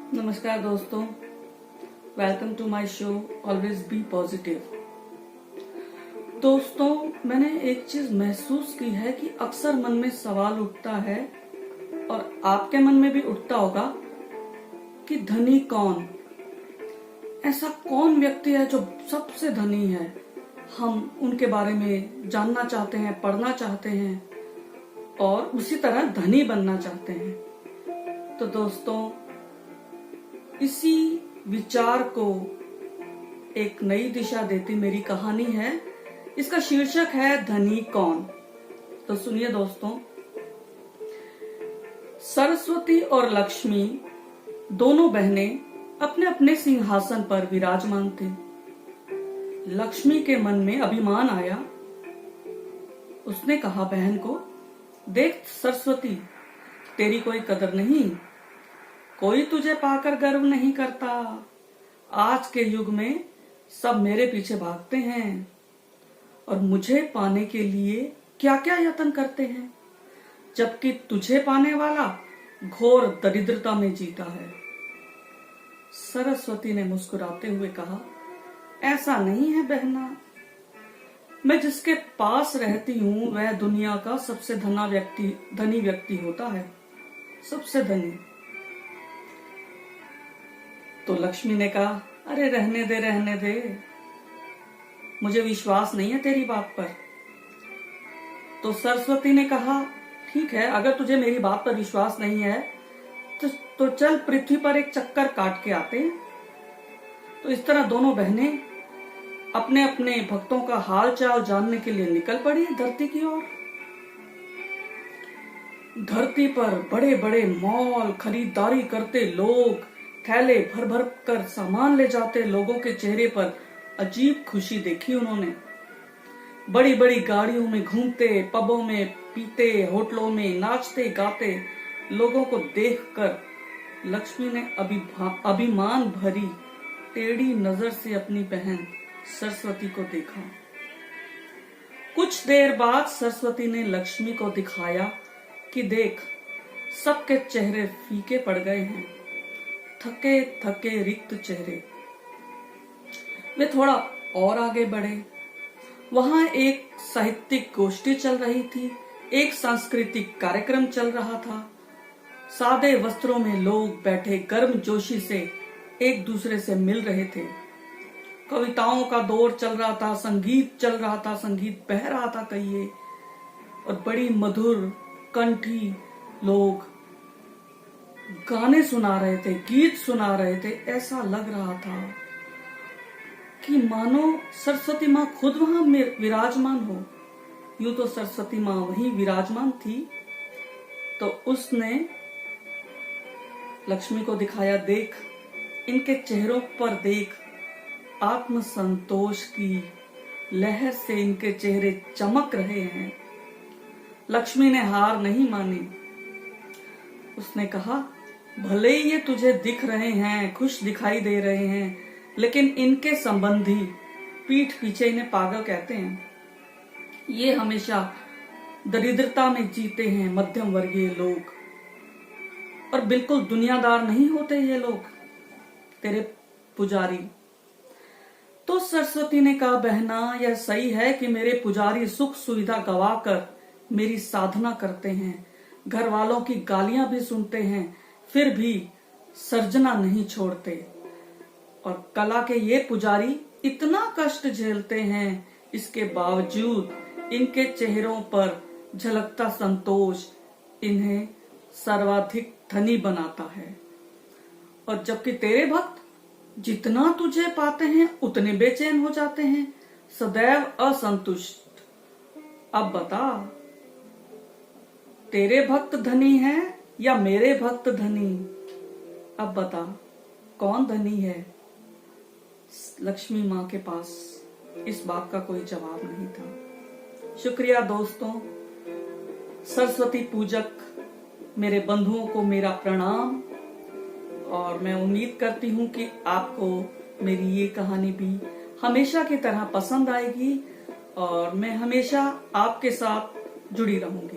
नमस्कार दोस्तों, welcome to my show always be positive. दोस्तों, मैंने एक चीज महसूस की है कि अक्सर मन में सवाल उठता है और आपके मन में भी उठता होगा कि धनी कौन, ऐसा कौन व्यक्ति है जो सबसे धनी है। हम उनके बारे में जानना चाहते हैं, पढ़ना चाहते हैं और उसी तरह धनी बनना चाहते हैं। तो दोस्तों, इसी विचार को एक नई दिशा देती मेरी कहानी है। इसका शीर्षक है धनी कौन। तो सुनिए दोस्तों, सरस्वती और लक्ष्मी दोनों बहनें अपने अपने सिंहासन पर विराजमान थे। लक्ष्मी के मन में अभिमान आया। उसने कहा बहन को, देख सरस्वती, तेरी कोई कदर नहीं, कोई तुझे पाकर गर्व नहीं करता। आज के युग में सब मेरे पीछे भागते हैं और मुझे पाने के लिए क्या क्या यत्न करते हैं, जबकि तुझे पाने वाला घोर दरिद्रता में जीता है। सरस्वती ने मुस्कुराते हुए कहा, ऐसा नहीं है बहना, मैं जिसके पास रहती हूँ वह दुनिया का सबसे धनी व्यक्ति होता है, सबसे धनी। तो लक्ष्मी ने कहा, अरे रहने दे, मुझे विश्वास नहीं है तेरी बात पर। तो सरस्वती ने कहा, ठीक है, अगर तुझे मेरी बात पर विश्वास नहीं है तो चल पृथ्वी पर एक चक्कर काट के आते हैं। तो इस तरह दोनों बहनें अपने अपने भक्तों का हाल चाल जानने के लिए निकल पड़ी धरती की ओर। धरती पर बड़े बड़े मॉल, खरीदारी करते लोग, थैले भर भर कर सामान ले जाते लोगों के चेहरे पर अजीब खुशी देखी उन्होंने। बड़ी बड़ी गाड़ियों में घूमते, पबों में पीते, होटलों में नाचते गाते लोगों को देखकर लक्ष्मी ने अभिमान भरी टेढ़ी नजर से अपनी बहन सरस्वती को देखा। कुछ देर बाद सरस्वती ने लक्ष्मी को दिखाया कि देख, सबके चेहरे फीके पड़ गए हैं, थके थके रिक्त चेहरे। वे थोड़ा और आगे बढ़े। वहां एक साहित्यिक गोष्ठी चल रही थी, एक सांस्कृतिक कार्यक्रम चल रहा था। सादे वस्त्रों में लोग बैठे गर्मजोशी से एक दूसरे से मिल रहे थे। कविताओं का दौर चल रहा था, संगीत चल रहा था, संगीत बह रहा था कहिए, और बड़ी मधुर कंठी लोग गाने सुना रहे थे, गीत सुना रहे थे। ऐसा लग रहा था कि मानो सरस्वती माँ खुद वहां विराजमान हो। यूं तो सरस्वती माँ वहीं विराजमान थी। तो उसने लक्ष्मी को दिखाया, देख, इनके चेहरों पर देख, आत्म संतोष की लहर से इनके चेहरे चमक रहे हैं। लक्ष्मी ने हार नहीं मानी। उसने कहा, भले ही ये तुझे दिख रहे हैं, खुश दिखाई दे रहे हैं, लेकिन इनके संबंधी पीठ पीछे इन्हें पागल कहते हैं। ये हमेशा दरिद्रता में जीते हैं, मध्यम वर्गीय लोग, और बिल्कुल दुनियादार नहीं होते ये लोग, तेरे पुजारी। तो सरस्वती ने कहा, बहना, यह सही है कि मेरे पुजारी सुख सुविधा गवाकर मेरी साधना करते हैं, घर वालों की गालियां भी सुनते हैं, फिर भी सर्जना नहीं छोड़ते। और कला के ये पुजारी इतना कष्ट झेलते हैं, इसके बावजूद इनके चेहरों पर झलकता संतोष इन्हें सर्वाधिक धनी बनाता है। और जबकि तेरे भक्त जितना तुझे पाते हैं उतने बेचैन हो जाते हैं, सदैव असंतुष्ट। अब बता, तेरे भक्त धनी हैं या मेरे भक्त धनी? अब बता, कौन धनी है? लक्ष्मी माँ के पास इस बात का कोई जवाब नहीं था। शुक्रिया दोस्तों। सरस्वती पूजक मेरे बंधुओं को मेरा प्रणाम, और मैं उम्मीद करती हूँ कि आपको मेरी ये कहानी भी हमेशा की तरह पसंद आएगी और मैं हमेशा आपके साथ जुड़ी रहूंगी।